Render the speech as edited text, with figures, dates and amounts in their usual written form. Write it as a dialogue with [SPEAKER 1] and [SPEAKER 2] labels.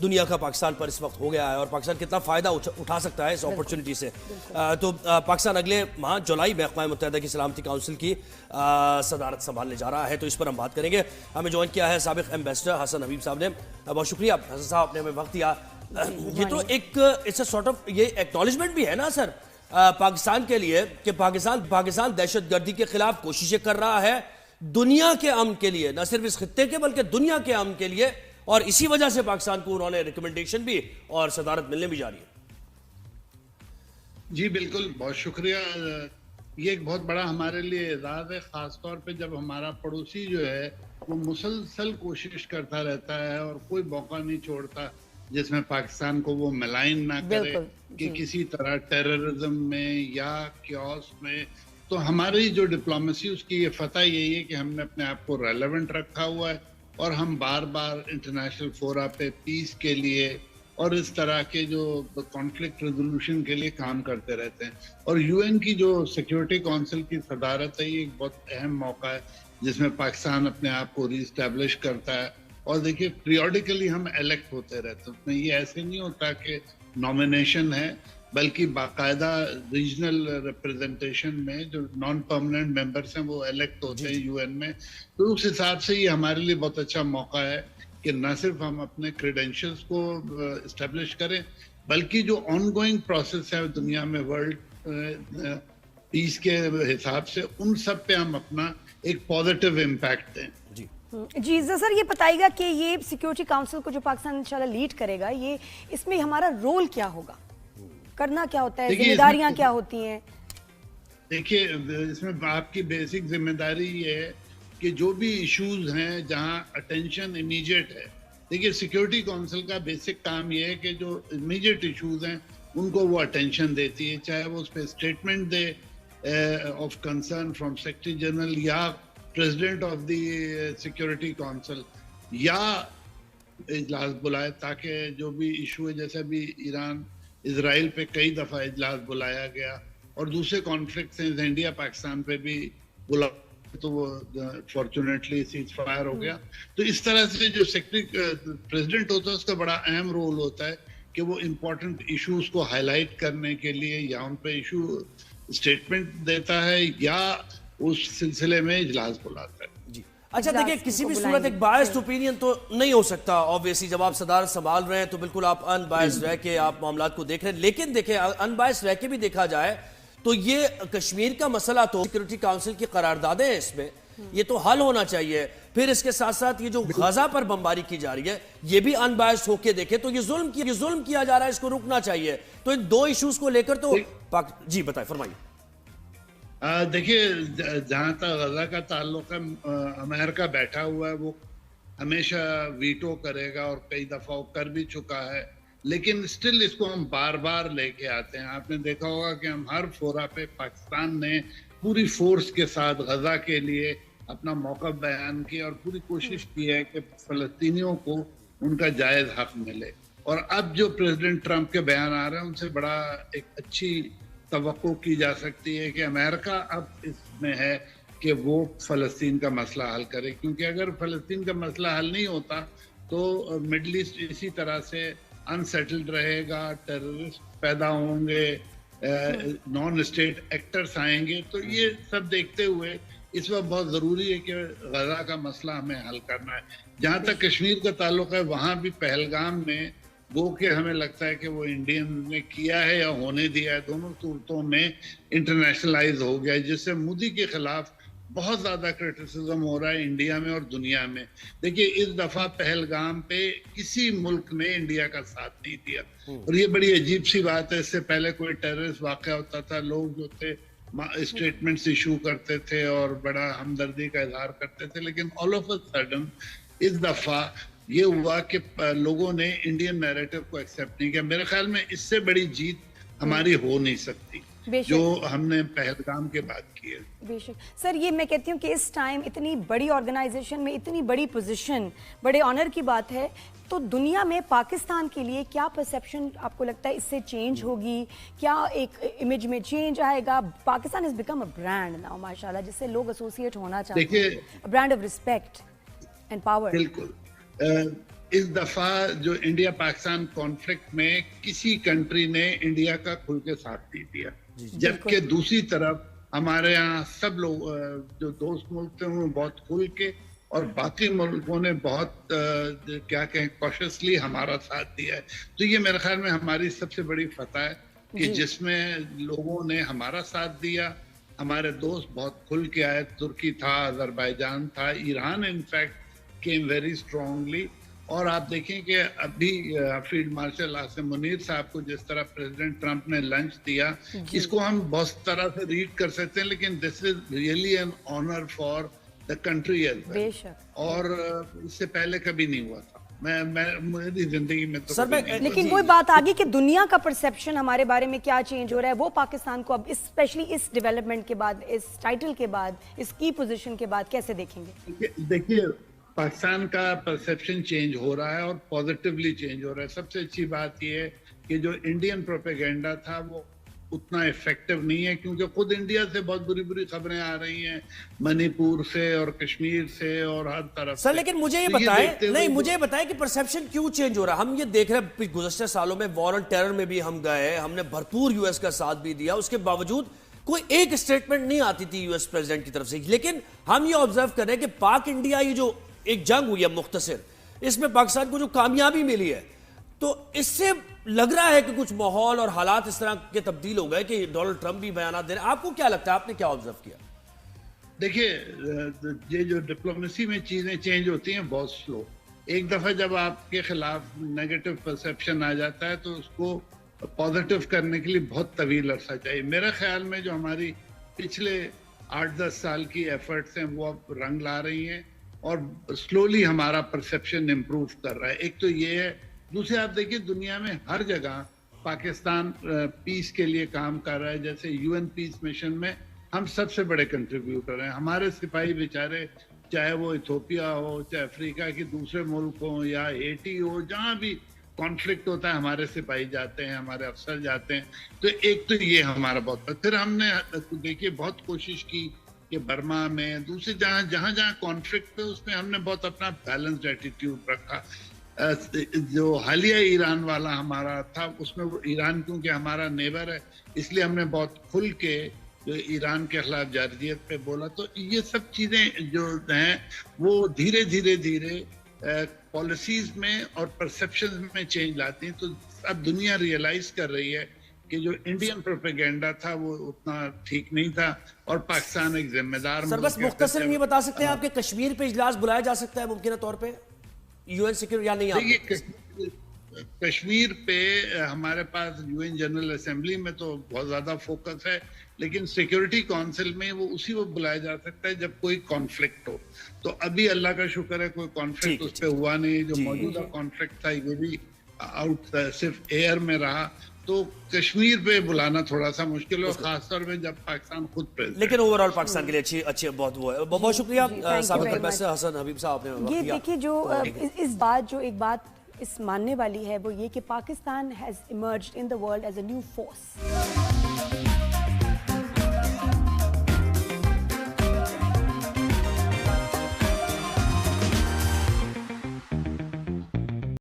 [SPEAKER 1] دنیا کا پاکستان پر اس وقت ہو گیا ہے اور پاکستان کتنا فائدہ اٹھا سکتا ہے اس اپرچونٹی سے. تو پاکستان اگلے ماہ جولائی میں اقوام متحدہ کی سلامتی کونسل کی صدارت سنبھالنے جا رہا ہے, تو اس پر ہم بات کریں گے. ہمیں جوائن کیا ہے سابق ایمبیسڈر حسن حبیب صاحب نے. بہت شکریہ حسن صاحب, آپ نے ہمیں وقت دیا. یہ تو ایک سارٹ آف یہ ایکنالجمنٹ بھی ہے نا سر پاکستان کے لیے کہ پاکستان دہشت گردی کے خلاف کوششیں کر رہا ہے دنیا کے امن کے لیے, نہ صرف اس خطے کے بلکہ دنیا کے امن کے لیے, اور اسی وجہ سے پاکستان کو انہوں نے ریکمنڈیشن بھی اور صدارت ملنے بھی جا رہی ہے.
[SPEAKER 2] جی بالکل, بہت شکریہ. یہ ایک بہت بڑا ہمارے لیے اعزاز ہے, خاص طور پہ جب ہمارا پڑوسی جو ہے وہ مسلسل کوشش کرتا رہتا ہے اور کوئی موقع نہیں چھوڑتا جس میں پاکستان کو وہ ملائن نہ کرے کہ کسی طرح ٹیررزم میں یا کیوس میں. تو ہماری جو ڈپلومیسی اس کی یہ فتح یہی ہے کہ ہم نے اپنے آپ کو ریلیونٹ رکھا ہوا ہے اور ہم بار بار انٹرنیشنل فورا پہ پیس کے لیے اور اس طرح کے جو کانفلکٹ ریزولوشن کے لیے کام کرتے رہتے ہیں. اور یو این کی جو سیکیورٹی کونسل کی صدارت ہے یہ ایک بہت اہم موقع ہے جس میں پاکستان اپنے آپ کو ری اسٹیبلش کرتا ہے. اور دیکھیے پیریوڈیکلی ہم الیکٹ ہوتے رہتے ہیں, اس میں یہ ایسے نہیں ہوتا کہ نامینیشن ہے, بلکہ باقاعدہ ریجنل ریپرزنٹیشن میں جو نان پرماننٹ ممبرس ہیں وہ الیکٹ ہوتے ہیں یو این میں. تو اس حساب سے یہ ہمارے لیے بہت اچھا موقع ہے کہ نہ صرف ہم اپنے کریڈینشلز کو اسٹیبلش کریں بلکہ جو آن گوئنگ پروسیس ہے دنیا میں ورلڈ پیس کے حساب سے ان سب پہ ہم اپنا ایک پازیٹیو امپیکٹ دیں.
[SPEAKER 3] جی سر, یہ بتائیے گا کہ یہ سیکیورٹی کاؤنسل کو جو پاکستان انشاءاللہ لیڈ کرے گا, یہ اس میں ہمارا رول کیا ہوگا, کرنا کیا ہوتا ہے, ذمہ داریاں کیا ہوتی ہیں؟
[SPEAKER 2] دیکھیے اس میں آپ کی بیسک ذمہ داری یہ ہے کہ جو بھی ایشوز ہیں جہاں اٹینشن امیجیٹ ہے, دیکھیے سیکیورٹی کونسل کا بیسک کام یہ ہے کہ جو امیجیٹ ایشوز ہیں ان کو وہ اٹینشن دیتی ہے, چاہے وہ اس پہ اسٹیٹمنٹ دے of concern from secretary general یا president of the security council یا اجلاس بلائے, تاکہ جو بھی ایشو ہے, جیسے بھی ایران اسرائیل پہ کئی دفعہ اجلاس بلایا گیا اور دوسرے کانفلکٹس ہیں انڈیا پاکستان پہ بھی بلا تو وہ فارچونیٹلی سیز فائر ہو گیا. تو اس طرح سے جو سیکرٹری پریزیڈنٹ ہوتا ہے اس کا بڑا اہم رول ہوتا ہے کہ وہ امپورٹنٹ ایشوز کو ہائی لائٹ کرنے کے لیے یا ان پہ ایشو اسٹیٹمنٹ دیتا ہے یا اس سلسلے میں اجلاس بلاتا ہے.
[SPEAKER 1] جی اچھا, دیکھیں کسی بھی صورت ایک بائسڈ اوپینین تو نہیں ہو سکتا آبویسلی, جب آپ صدارت سنبھال رہے ہیں تو بالکل آپ ان بائسڈ رہ کے آپ معاملات کو دیکھ رہے ہیں. لیکن دیکھیں ان بائسڈ رہ کے بھی دیکھا جائے تو یہ کشمیر کا مسئلہ تو سیکیورٹی کاؤنسل کی قراردادیں ہیں, اس میں یہ تو حل ہونا چاہیے. پھر اس کے ساتھ ساتھ یہ جو غزہ پر بمباری کی جا رہی ہے یہ بھی ان بائسڈ ہو کے دیکھیں تو یہ ظلم کیا جا رہا ہے, اس کو رکنا چاہیے. تو ان دو ایشوز کو لے کر تو جی بتائیں, فرمائیے.
[SPEAKER 2] دیکھیے جہاں تک غزہ کا تعلق ہے, امریکہ بیٹھا ہوا ہے, وہ ہمیشہ ویٹو کرے گا اور کئی دفعہ وہ کر بھی چکا ہے, لیکن سٹل اس کو ہم بار بار لے کے آتے ہیں. آپ نے دیکھا ہوگا کہ ہم ہر فورا پہ پاکستان نے پوری فورس کے ساتھ غزہ کے لیے اپنا موقف بیان کیا اور پوری کوشش کی ہے کہ فلسطینیوں کو ان کا جائز حق ملے. اور اب جو پریزیڈنٹ ٹرمپ کے بیان آ رہے ہیں ان سے بڑا ایک اچھی توقع کی جا سکتی ہے کہ امریکہ اب اس میں ہے کہ وہ فلسطین کا مسئلہ حل کرے, کیونکہ اگر فلسطین کا مسئلہ حل نہیں ہوتا تو مڈل ایسٹ اسی طرح سے انسیٹلڈ رہے گا, ٹیررسٹ پیدا ہوں گے, نان اسٹیٹ ایکٹرز آئیں گے. تو یہ سب دیکھتے ہوئے اس وقت بہت ضروری ہے کہ غزہ کا مسئلہ ہمیں حل کرنا ہے. جہاں تک کشمیر کا تعلق ہے, وہاں بھی پہلگام میں وہ کہ ہمیں لگتا ہے کہ وہ انڈین نے کیا ہے یا ہونے دیا ہے, دونوں صورتوں میں انٹرنیشنلائز ہو گیا ہے, جس سے مودی کے خلاف بہت زیادہ کرٹیسزم ہو رہا ہے انڈیا میں اور دنیا میں. دیکھیے اس دفعہ پہلگام پہ کسی ملک نے انڈیا کا ساتھ نہیں دیا اور یہ بڑی عجیب سی بات ہے. اس سے پہلے کوئی ٹیررسٹ واقعہ ہوتا تھا, لوگ جو تھے اسٹیٹمنٹس ایشو کرتے تھے اور بڑا ہمدردی کا اظہار کرتے تھے, لیکن آل آف اے سڈن اس دفعہ یہ ہوا کہ لوگوں نے انڈین نیریٹو کو ایکسیپٹ نہیں کیا. میرے خیال میں اس سے بڑی جیت ہماری ہو نہیں سکتی جو ہم نے پہلگام کے بعد کی ہے.
[SPEAKER 3] بے شک سر, یہ میں کہتی ہوں کہ اس ٹائم اتنی بڑی آرگنائزیشن میں اتنی بڑی پوزیشن بڑے آنر کی بات ہے, تو دنیا میں پاکستان کے لیے کیا پرسیپشن آپ کو لگتا ہے اس سے چینج ہوگی, کیا ایک امیج میں چینج آئے گا؟ Pakistan has become a brand now ماشاءاللہ, جس سے لوگ ایسوسیٹ ہونا چاہتے ہیں, brand of respect and power.
[SPEAKER 2] بالکل اس دفعہ جو انڈیا پاکستان کانفلکٹ میں کسی کنٹری نے انڈیا کا کھل کے ساتھ نہیں دیا، جبکہ دوسری طرف ہمارے یہاں سب لوگ جو دوست ملک تھے انہوں نے بہت کھل کے، اور باقی ملکوں نے بہت کیا کہیں کوشسلی ہمارا ساتھ دیا ہے. تو یہ میرے خیال میں ہماری سب سے بڑی فتح ہے کہ جس میں لوگوں نے ہمارا ساتھ دیا. ہمارے دوست بہت کھل کے آئے، ترکی تھا، آذربائیجان تھا، Iran in fact came very strongly. اور آپ دیکھیں کہ ابھی فیلڈ مارشل عاصم منیر صاحب کو جس طرح پریزیڈنٹ ٹرمپ نے لنچ دیا، اس کو ہم بہت طرح سے ریڈ کر سکتے ہیں، لیکن this is really an honour for the country as well, اور اس سے پہلے کبھی نہیں ہوا تھا میری زندگی میں تو.
[SPEAKER 3] لیکن وہی بات آگی کہ دنیا کا پرسیپشن ہمارے بارے میں کیا چینج ہو رہا ہے، وہ پاکستان کو اب اسپیشلی اس ڈیولپمنٹ کے بعد، اس ٹائٹل کے بعد، اس کی پوزیشن کے بعد کیسے دیکھیں گے؟
[SPEAKER 2] دیکھیے پاکستان کا پرسیپشن چینج ہو رہا ہے اور پازیٹیولی چینج ہو رہا ہے. سب سے اچھی بات یہ ہے کہ جو انڈین پروپیگنڈا تھا وہ اتنا افیکٹو نہیں ہے، کیونکہ خود انڈیا سے بہت بری بری خبریں آ رہی ہیں، منی پور سے اور کشمیر سے اور ہر طرف سے.
[SPEAKER 1] سر لیکن مجھے یہ بتائیں کہ پرسیپشن کیوں چینج ہو رہا ہے؟ ہم یہ دیکھ رہے ہیں گزشتہ سالوں میں وار آن ٹیرر میں بھی ہم گئے، ہم نے بھرپور یو ایس کا ساتھ بھی دیا، اس کے باوجود کوئی ایک اسٹیٹمنٹ نہیں آتی تھی یو ایس پریزیڈنٹ کی طرف سے. لیکن ہم یہ آبزرو کر رہے ہیں کہ پاک انڈیا یہ جو ایک جنگ ہوئی ہے مختصر، اس میں پاکستان کو جو کامیابی ملی ہے، تو اس سے لگ رہا ہے کہ کچھ ماحول اور حالات اس طرح کے تبدیل ہو گئے کہ ڈونلڈ ٹرمپ بھی بیانات دے رہے ہیں. آپ کو کیا لگتا ہے، آپ نے کیا آبزرو کیا؟
[SPEAKER 2] دیکھیے یہ جو ڈپلومیسی میں چیزیں چینج ہوتی ہیں بہت سلو. ایک دفعہ جب آپ کے خلاف نیگیٹو پرسیپشن آ جاتا ہے تو اس کو پازیٹیو کرنے کے لیے بہت طویل عرصہ چاہیے. میرے خیال میں جو ہماری پچھلے 8-10 سال کی ایفرٹس ہیں وہ اب رنگ لا رہی ہیں اور سلولی ہمارا پرسیپشن امپروو کر رہا ہے. ایک تو یہ ہے. دوسرے آپ دیکھیے دنیا میں ہر جگہ پاکستان پیس کے لیے کام کر رہا ہے. جیسے یو این پیس مشن میں ہم سب سے بڑے کنٹریبیوٹر ہیں. ہمارے سپاہی بیچارے چاہے وہ ایتھوپیا ہو، چاہے افریقہ کے دوسرے ملک ہوں یا ہیٹی ہو، جہاں بھی کانفلکٹ ہوتا ہے ہمارے سپاہی جاتے ہیں، ہمارے افسر جاتے ہیں. تو ایک تو یہ ہمارا بہت. پھر ہم نے دیکھیے بہت کوشش کی کہ برما میں دوسری جہاں کانفلکٹ پہ اس میں ہم نے بہت اپنا بیلنسڈ ایٹیٹیوڈ رکھا. جو حالیہ ایران والا ہمارا تھا اس میں ایران کیونکہ ہمارا نیبر ہے اس لیے ہم نے بہت کھل کے جو ایران کے خلاف جارحیت پہ بولا. تو یہ سب چیزیں جو ہیں وہ دھیرے دھیرے پالیسیز میں اور پرسیپشن میں چینج لاتی ہیں. تو اب دنیا ریئلائز کر رہی ہے کہ جو انڈین پروپیگنڈا تھا وہ اتنا ٹھیک نہیں تھا اور پاکستان ایک ذمہ دار.
[SPEAKER 1] سر بس مختصر یہ بتا سکتے ہیں آپ کہ کشمیر پہ اجلاس بلایا جا سکتا ہے ممکنہ طور پہ یو این سیکورٹی یا نہیں؟
[SPEAKER 2] کشمیر پہ ہمارے پاس یو این جنرل اسمبلی میں تو بہت زیادہ فوکس ہے، لیکن سیکورٹی کونسل میں وہ اسی وقت بلایا جا سکتا ہے جب کوئی کانفلکٹ ہو. تو ابھی اللہ کا شکر ہے کوئی کانفلکٹ اس پہ ہوا نہیں. جو موجودہ کانفلکٹ تھا یہ بھی آؤٹ صرف ایئر میں رہا. تو کشمیر پہ بلانا تھوڑا سا مشکل ہے، خاص طور پہ جب پاکستان خود پریزیڈنٹ.
[SPEAKER 1] لیکن اوور آل پاکستان کے لیے اچھی بہت وہ ہے. بہت شکریہ سابق پروفیسر حسن حبیب صاحب نے.
[SPEAKER 3] یہ دیکھیے جو اس بات جو ایک بات اس ماننے والی ہے وہ یہ کہ Pakistan has emerged in the world as a new force.